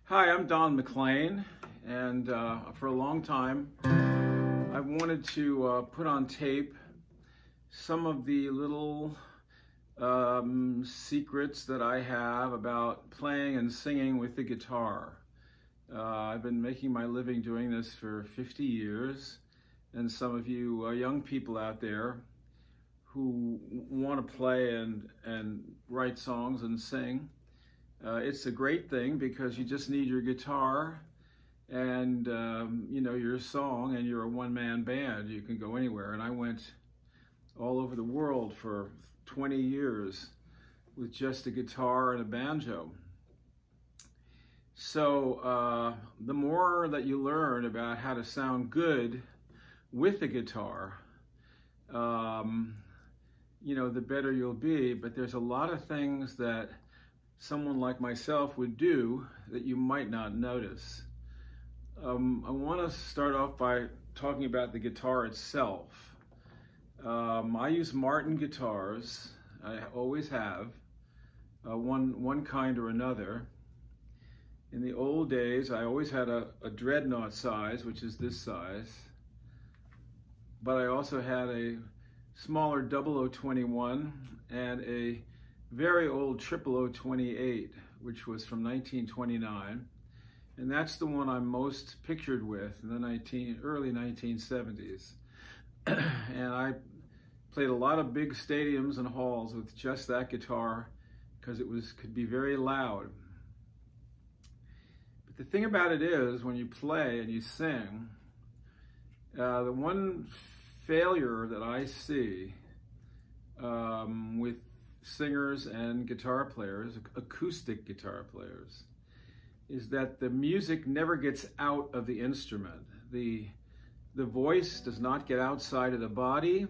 Hi, I'm McLean, and for a long time I've wanted to put on tape some of the little secrets that I have about playing and singing with the guitar. I've been making my living doing this for 50 years, and some of you young people out there who want to play and write songs and sing, it's a great thing because you just need your guitar and your song, and you're a one-man band. You can go anywhere, and I went all over the world for 20 years with just a guitar and a banjo. So the more that you learn about how to sound good with the guitar, the better you'll be. But there's a lot of things that someone like myself would do that you might not notice. I want to start off by talking about the guitar itself. I use Martin guitars. I always have, one kind or another. In the old days, I always had a dreadnought size, which is this size, but I also had a smaller 0021 and a very old 00028, which was from 1929, and that's the one I'm most pictured with in the early 1970s. And I played a lot of big stadiums and halls with just that guitar because it could be very loud. But the thing about it is, when you play and you sing, the one failure that I see with singers and guitar players, acoustic guitar players, is that the music never gets out of the instrument. The voice does not get outside of the body,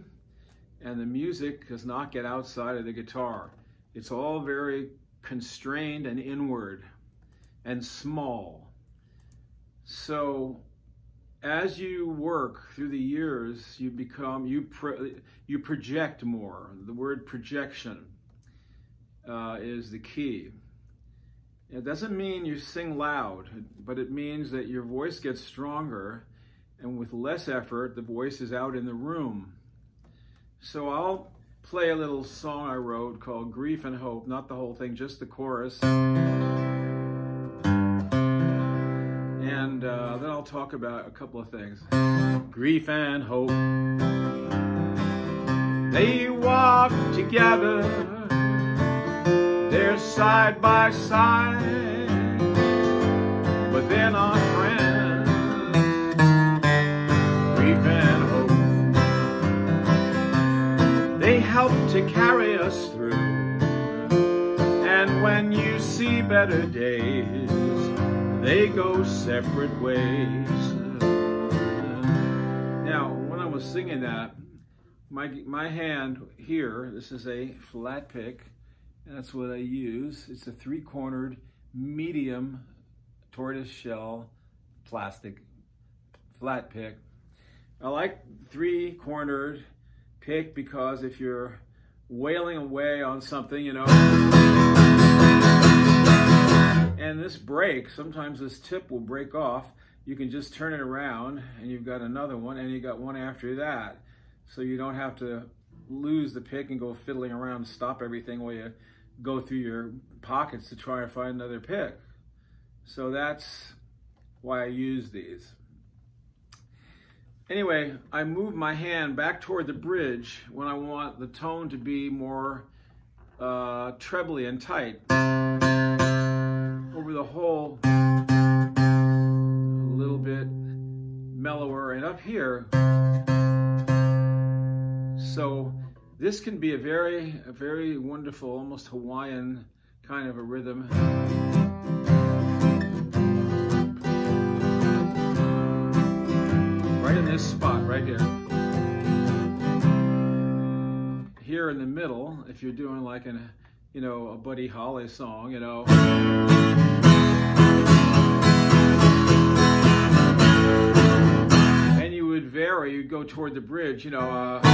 and the music does not get outside of the guitar. It's all very constrained and inward and small. So as you work through the years, you project more. The word projection is the key. It doesn't mean you sing loud, but it means that your voice gets stronger, and with less effort, the voice is out in the room. So I'll play a little song I wrote called Grief and Hope, not the whole thing, just the chorus. And then I'll talk about a couple of things. Grief and hope, they walk together, they're side by side, but they're not friends. Grief and hope, they help to carry us through, and when you see better days, they go separate ways. Now, when I was singing that, my hand here, this is a flat pick, and that's what I use. It's a 3-cornered medium tortoise shell plastic flat pick. I like 3-cornered pick because if you're wailing away on something, and this breaks, sometimes this tip will break off, you can just turn it around and you've got another one, and you got one after that. So you don't have to lose the pick and go fiddling around and stop everything while you go through your pockets to try to find another pick. So that's why I use these. Anyway, I move my hand back toward the bridge when I want the tone to be more trebly and tight. Over the whole, a little bit mellower, and up here. So this can be a very wonderful, almost Hawaiian kind of a rhythm. Right in this spot, right here. Here in the middle, if you're doing like a Buddy Holly song, and you would vary, you'd go toward the bridge, you want to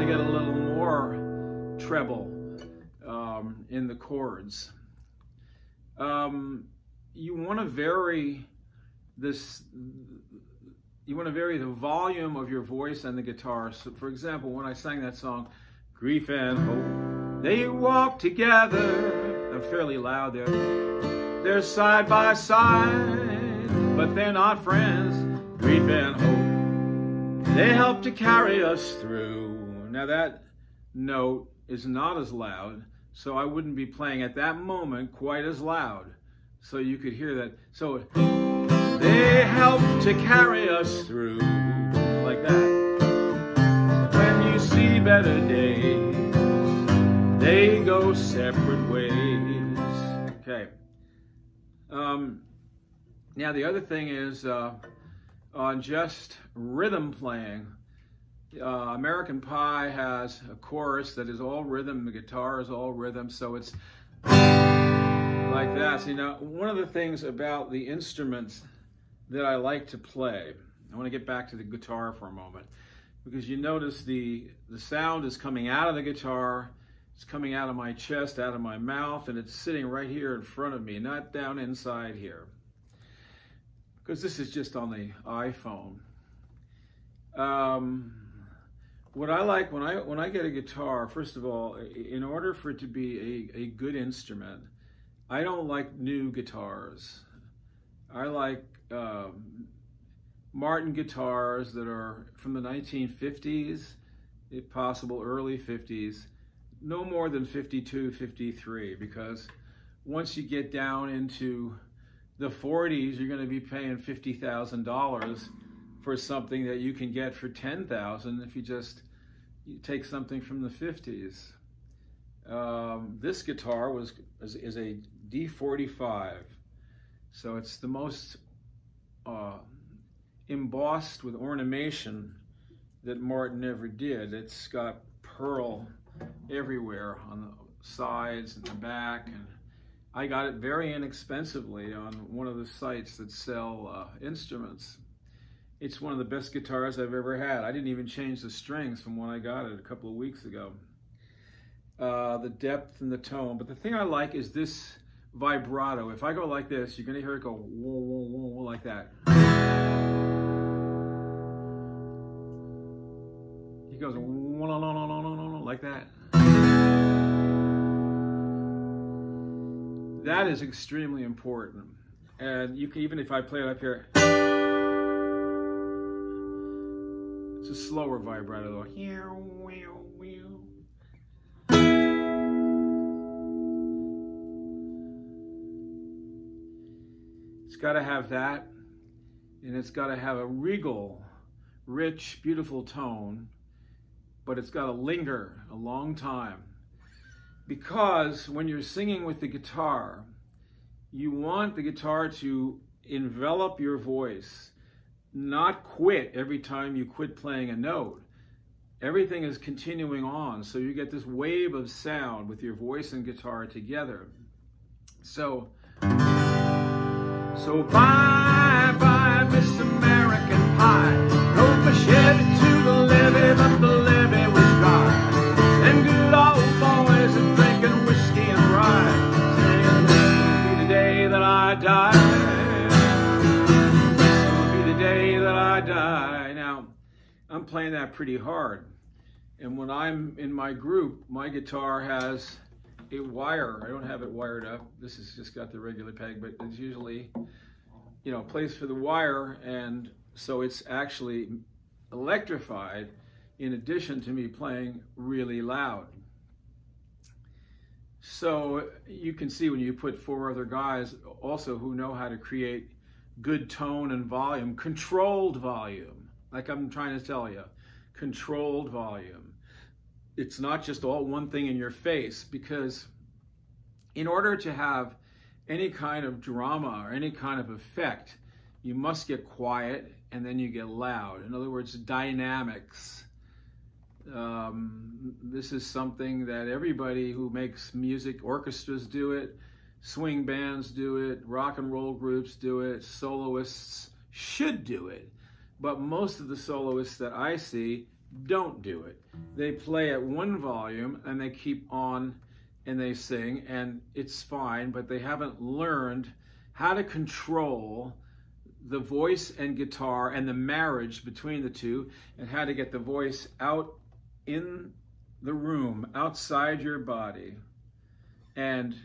get a little more treble in the chords. you want to vary this. You want to vary the volume of your voice and the guitar. So, for example, when I sang that song, "Grief and Hope, they walk together," I'm fairly loud there. "They're side by side, but they're not friends. Grief and hope, they help to carry us through." Now that note is not as loud, so I wouldn't be playing at that moment quite as loud. So you could hear that. So they help to carry us through, like that. When you see better days, they go separate ways. Okay. Now the other thing is on just rhythm playing. American Pie has a chorus that is all rhythm. The guitar is all rhythm, so it's like that. See, now one of the things about the instruments that I like to play, I want to get back to the guitar for a moment, because you notice the sound is coming out of the guitar, it's coming out of my chest, out of my mouth, and it's sitting right here in front of me, not down inside here, because this is just on the iPhone. What I like when I get a guitar, first of all, in order for it to be a good instrument, I don't like new guitars. I like Martin guitars that are from the 1950s, if possible early 50s, no more than 52, 53, because once you get down into the 40s, you're going to be paying $50,000 for something that you can get for $10,000 if you take something from the 50s. This guitar is a D45, so it's the most embossed with ornation that Martin ever did. It's got pearl everywhere on the sides and the back, and I got it very inexpensively on one of the sites that sell instruments. It's one of the best guitars I've ever had. I didn't even change the strings from when I got it a couple of weeks ago. The depth and the tone, but the thing I like is this vibrato. If I go like this, you're going to hear it go whoa, whoa, whoa, like that. He goes whoa, no, no, no, no, no, no, like that. That is extremely important. And you can, even if I play it up here, it's a slower vibrato though. It's got to have that, and it's got to have a regal, rich, beautiful tone, but it's got to linger a long time. Because when you're singing with the guitar, you want the guitar to envelop your voice, not quit every time you quit playing a note. Everything is continuing on, so you get this wave of sound with your voice and guitar together. So bye, bye, Miss American Pie. Drove my Chevy to the levee, but the levee was dry. And good old boys are drinking whiskey and rye, saying this will be the day that I die. This will be the day that I die. Now, I'm playing that pretty hard. And when I'm in my group, my guitar has a wire. I don't have it wired up. This has just got the regular peg, but it's usually, place for the wire, and so it's actually electrified in addition to me playing really loud. So you can see when you put four other guys also who know how to create good tone and volume, controlled volume, like I'm trying to tell you, controlled volume. It's not just all one thing in your face, because in order to have any kind of drama or any kind of effect, you must get quiet and then you get loud. In other words, dynamics. This is something that everybody who makes music, orchestras do it, swing bands do it, rock and roll groups do it, soloists should do it. But most of the soloists that I see don't do it. They play at one volume and they keep on and they sing, and it's fine, but they haven't learned how to control the voice and guitar and the marriage between the two, and how to get the voice out in the room, outside your body, and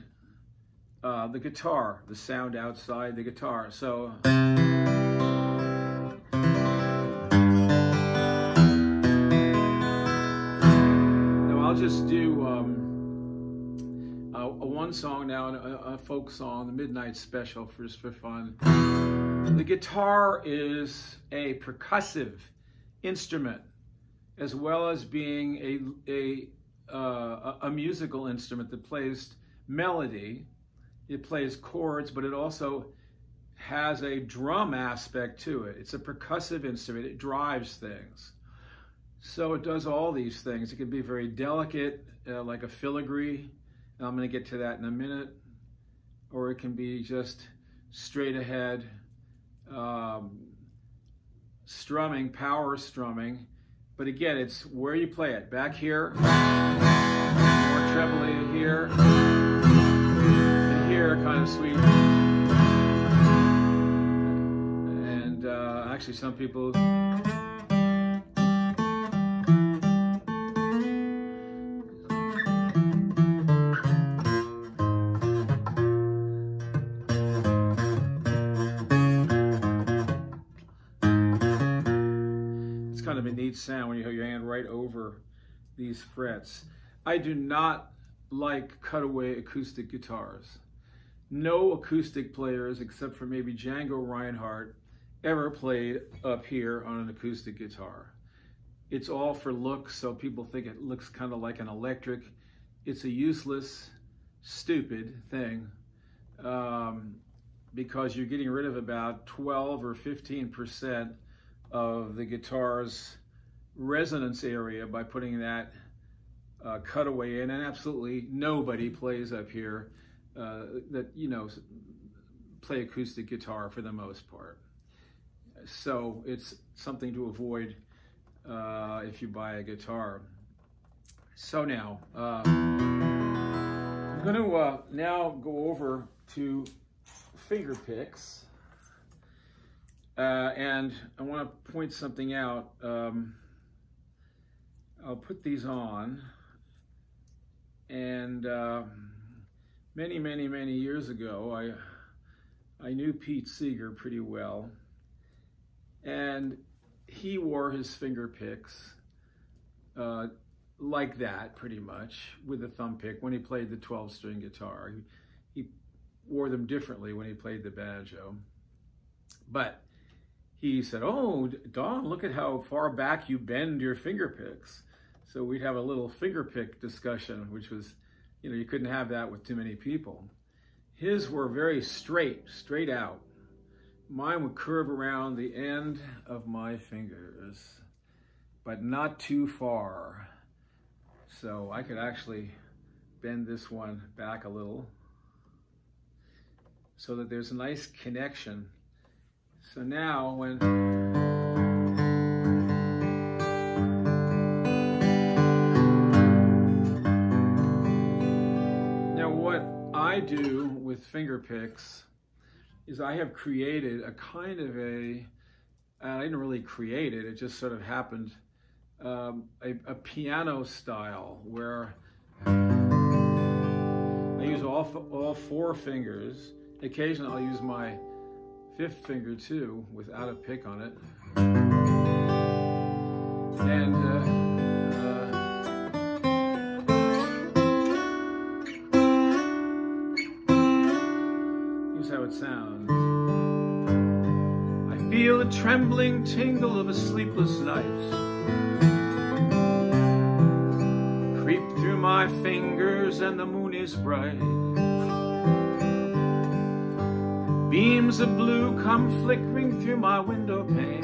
the guitar, the sound outside the guitar. So now I'll just do one song now, a folk song, the Midnight Special, just for fun. The guitar is a percussive instrument, as well as being a musical instrument that plays melody. It plays chords, but it also has a drum aspect to it. It's a percussive instrument. It drives things. So it does all these things. It can be very delicate, like a filigree. I'm going to get to that in a minute. Or it can be just straight ahead strumming, power strumming. But again, it's where you play it. Back here, more trebly here, and here, kind of sweet. And actually some people, kind of a neat sound when you have your hand right over these frets. I do not like cutaway acoustic guitars. No acoustic players, except for maybe Django Reinhardt, ever played up here on an acoustic guitar. It's all for looks, so people think it looks kind of like an electric. It's a useless, stupid thing, because you're getting rid of about 12 or 15% of the guitar's resonance area by putting that cutaway in, and absolutely nobody plays up here that, you know, play acoustic guitar for the most part. So it's something to avoid if you buy a guitar. So now, I'm going to now go over to finger picks. And I want to point something out. I'll put these on. And many, many, many years ago, I knew Pete Seeger pretty well. And he wore his finger picks like that, pretty much, with a thumb pick when he played the 12-string guitar. He wore them differently when he played the banjo. But he said, "Oh, Don, look at how far back you bend your finger picks." So we'd have a little finger pick discussion, which was, you know, you couldn't have that with too many people. His were very straight out. Mine would curve around the end of my fingers, but not too far. So I could actually bend this one back a little so that there's a nice connection. So now when what I do with finger picks is I have created a kind of I didn't really create it, it just sort of happened, a piano style where I use all four fingers. Occasionally I'll use my fifth finger too, without a pick on it. And here's how it sounds. I feel the trembling tingle of a sleepless night creep through my fingers, and the moon is bright. Beams of blue come flickering through my window pane,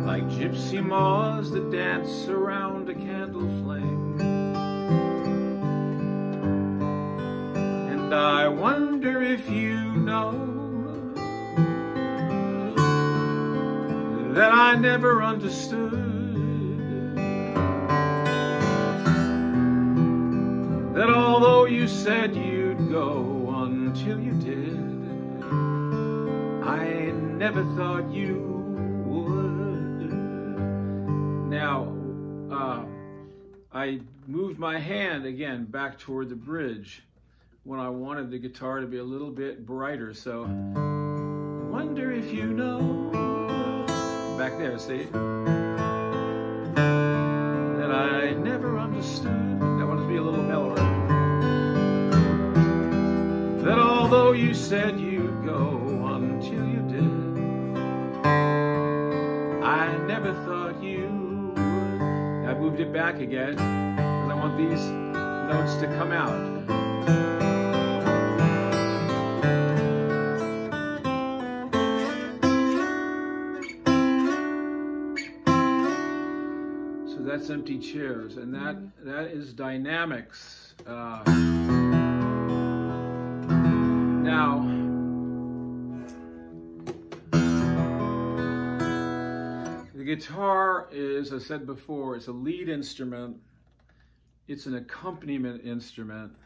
like gypsy moths that dance around a candle flame. And I wonder if you know that I never understood that although you said you'd go until you did, I never thought you would. Now, I moved my hand again back toward the bridge when I wanted the guitar to be a little bit brighter. So, wonder if you know, back there, see, that I never understood. That one to be a little mellower. That although you said you'd go until you did, I never thought you would. I moved it back again because I want these notes to come out. So that's Empty Chairs, and that is dynamics. Now, the guitar is, as I said before, it's a lead instrument, it's an accompaniment instrument,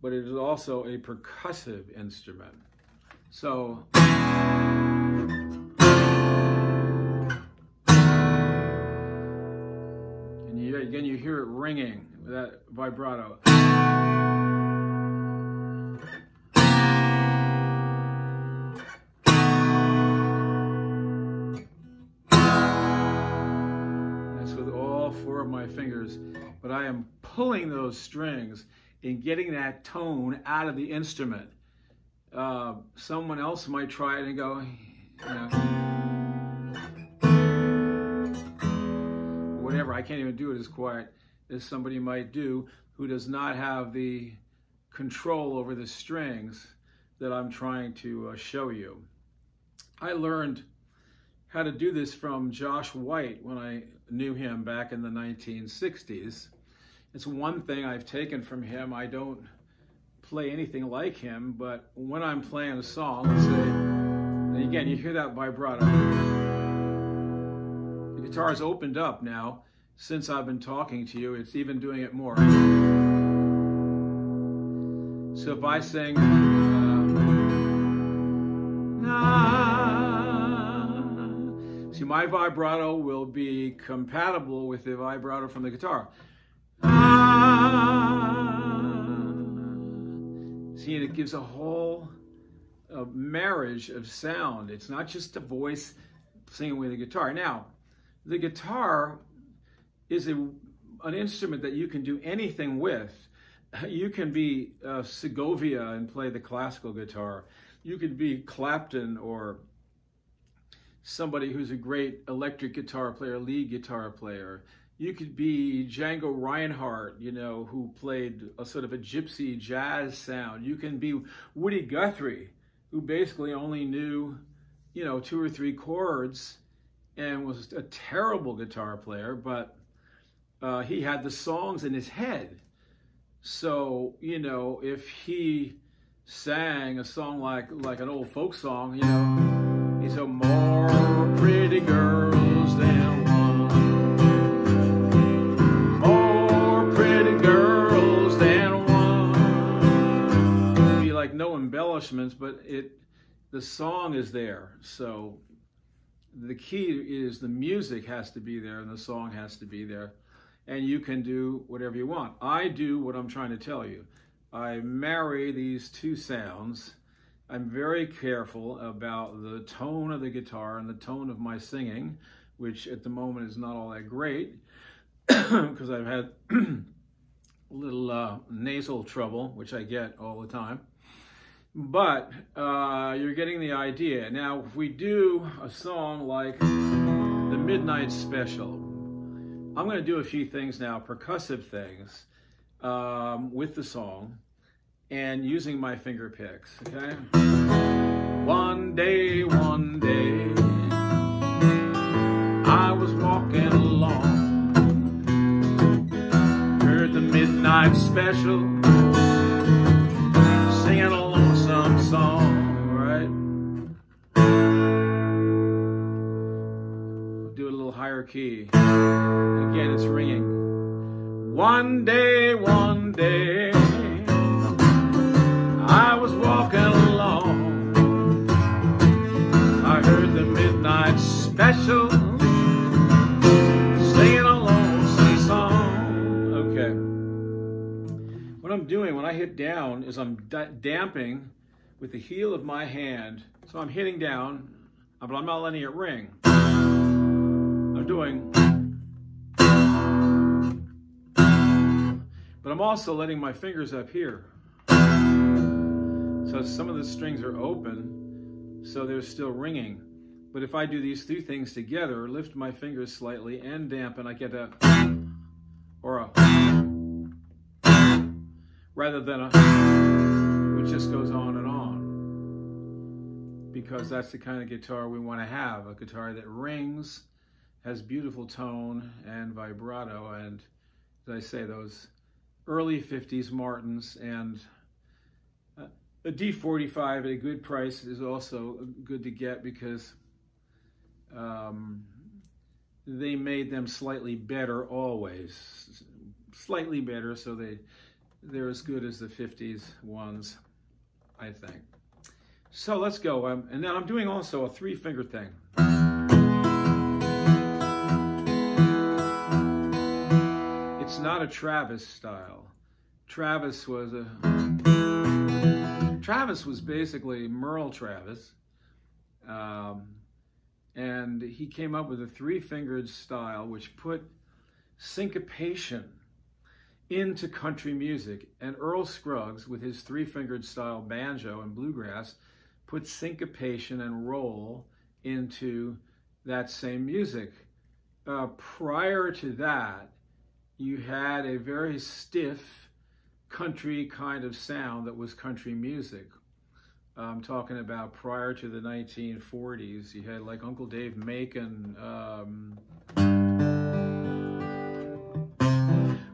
but it is also a percussive instrument. So, and again you hear it ringing with that vibrato. My fingers, but I am pulling those strings and getting that tone out of the instrument. Someone else might try it and go, whatever. I can't even do it as quiet as somebody might do who does not have the control over the strings that I'm trying to show you. I learned how to do this from Josh White when I knew him back in the 1960s. It's one thing I've taken from him. I don't play anything like him, but when I'm playing a song, let's say, and again, you hear that vibrato. The guitar has opened up now since I've been talking to you. It's even doing it more. So if I sing, see, my vibrato will be compatible with the vibrato from the guitar. See, and it gives a whole marriage of sound. It's not just a voice singing with the guitar. Now, the guitar is an instrument that you can do anything with. You can be Segovia and play the classical guitar. You could be Clapton or somebody who's a great electric guitar player, lead guitar player. You could be Django Reinhardt, you know, who played a sort of a gypsy jazz sound. You can be Woody Guthrie, who basically only knew, you know, 2 or 3 chords and was a terrible guitar player, but he had the songs in his head. So, you know, if he sang a song like an old folk song, you know, he said, more pretty girls than one, more pretty girls than one. It'd be like no embellishments, but the song is there. So the key is the music has to be there and the song has to be there. And you can do whatever you want. I do what I'm trying to tell you. I marry these two sounds. I'm very careful about the tone of the guitar and the tone of my singing, which at the moment is not all that great because I've had a little nasal trouble, which I get all the time. But you're getting the idea. Now, if we do a song like The Midnight Special, I'm going to do a few things now, percussive things, with the song and using my finger picks, okay? One day, I was walking along, heard the Midnight Special, singing a lonesome song, right? I'll do it a little higher key. Again, it's ringing. One day, One day I was walking along, I heard the midnight special singing a lonesome song. Okay. What I'm doing when I hit down is I'm damping with the heel of my hand. So I'm hitting down, but I'm not letting it ring. I'm doing, but I'm also letting my fingers up here. So some of the strings are open, so they're still ringing. But if I do these two things together, lift my fingers slightly and dampen, I get a, or a, rather than a, which just goes on and on. Because that's the kind of guitar we want to have, a guitar that rings, has beautiful tone and vibrato, and as I say, those early 50s Martins, and a D45 at a good price is also good to get because they made them slightly better always. Slightly better, so they're as good as the 50s ones, I think. So let's go. And then I'm doing also a 3-finger thing. It's not a Travis style. Travis was basically Merle Travis. And he came up with a 3-fingered style which put syncopation into country music. And Earl Scruggs, with his 3-fingered style banjo and bluegrass, put syncopation and roll into that same music. Prior to that, you had a very stiff country kind of sound that was country music. I'm talking about prior to the 1940s. You had like Uncle Dave Macon,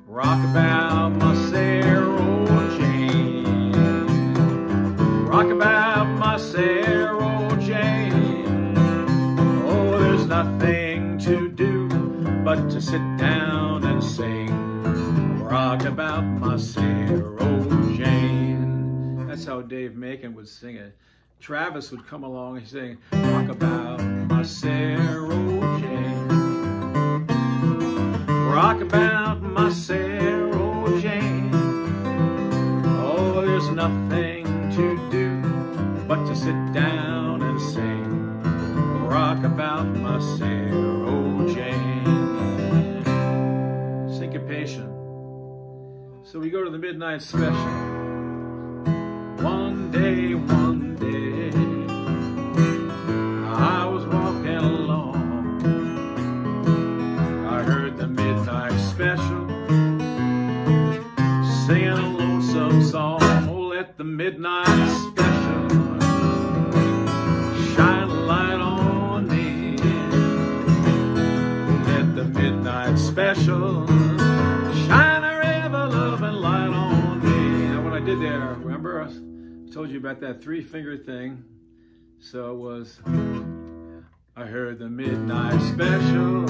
rock about my Sarah Jane, rock about my Sarah Jane. Oh, there's nothing to do but to sit down and sing, rock about my Sarah Jane. That's how Dave Macon would sing it. Travis would come along and sing, rock about my Sarah Jane, rock about my Sarah Jane. Oh, there's nothing to do but to sit down and sing, rock about my Sarah Jane. Syncopation. So we go to the midnight special. One day, I was walking along, I heard the midnight special singing a lonesome song. Oh, let the midnight special shine a light on me. Let the midnight special shine a ever-loving light on me. Now what I did there, remember I told you about that 3-finger thing? So it was, I heard the midnight special,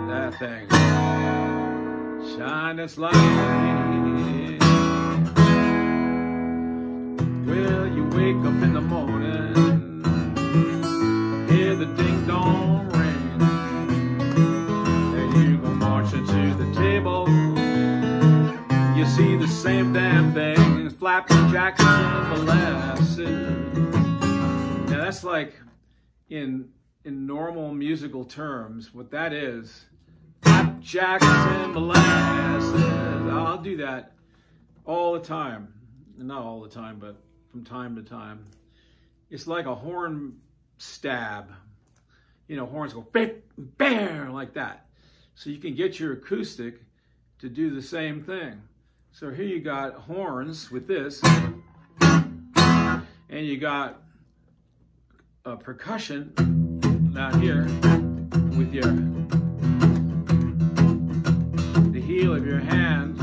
that thing, shine its light on me. Well, you wake up in the morning, hear the ding-dong ring, and you go marching to the table. You see the same damn thing, flapjacks and molasses. Now that's like, in normal musical terms, what that is, flapjacks and molasses. I'll do that all the time. Not all the time, but from time to time. It's like a horn stab. You know, horns go bam, bam, like that. So you can get your acoustic to do the same thing. So here you got horns with this, and you got a percussion down here with the heel of your hand,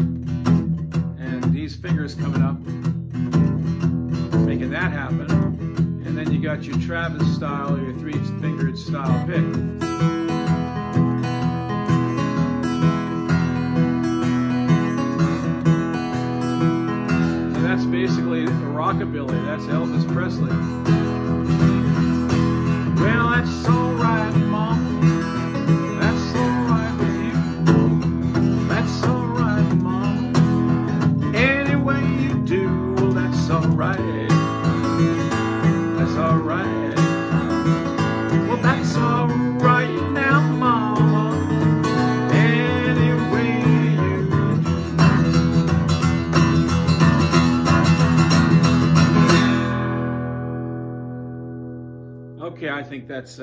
and these fingers coming up, making that happen. And then you got your Travis style, or your 3-fingered style pick. basically rockabilly. That's Elvis Presley. Well, that's all right, Mom. That's all right with you. That's all right, Mom. Any way you do, well, that's all right. That's all right. Well, that's all right now, Mama. Any way you do. Okay, I think that's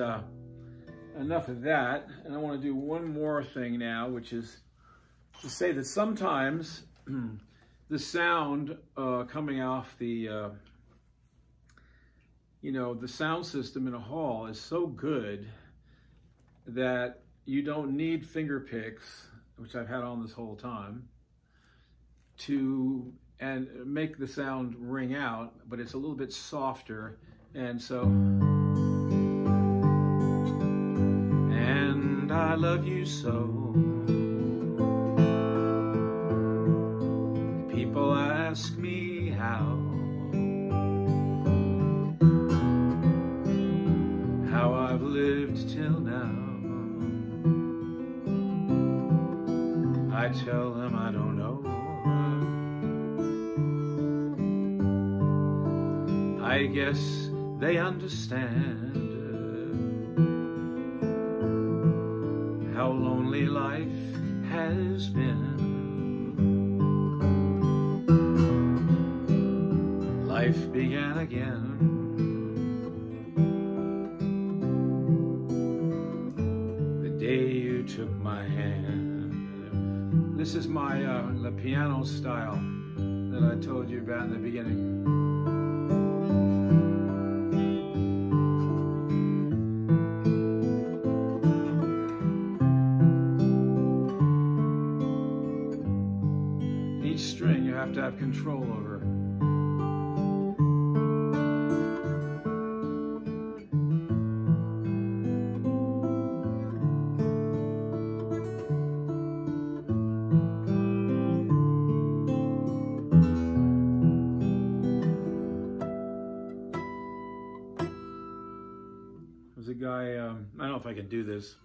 enough of that. And I want to do one more thing now, which is to say that sometimes the sound coming off the the sound system in a hall is so good that you don't need finger picks, which I've had on this whole time, to make the sound ring out, but it's a little bit softer. And so, and I love you so. People ask me how I've lived till now. I tell them I don't know. I guess they understand how lonely life has been. Life began again. You took my hand. This is my the piano style that I told you about in the beginning. Each string you have to have control over. There's a guy, I don't know if I can do this,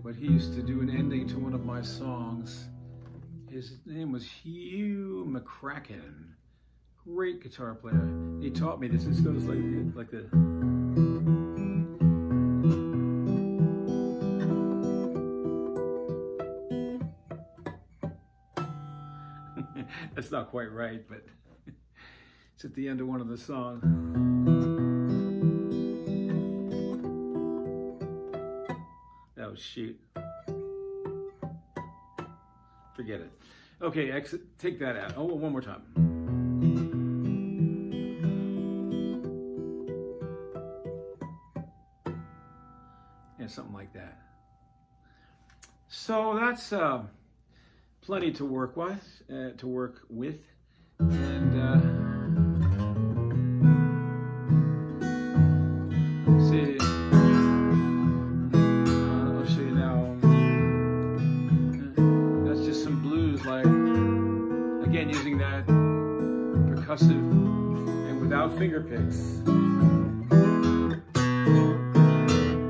but he used to do an ending to one of my songs. His name was Hugh McCracken, great guitar player. He taught me this. This goes like this. That's not quite right, but it's at the end of one of the songs. Oh, shoot. Forget it. Okay, exit. Take that out. Oh, one more time. Yeah, something like that. So that's plenty to work with. And see. Again, using that percussive and without finger picks.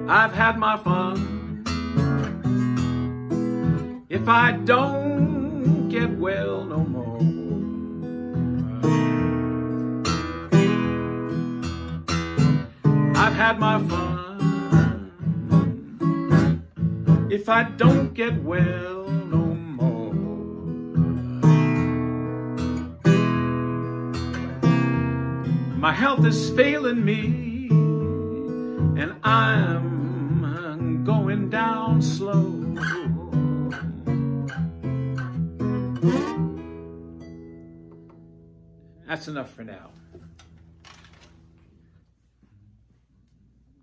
I've had my fun. If I don't get well no more, I've had my fun. If I don't get well no more. My health is failing me, and I'm going down slow. That's enough for now.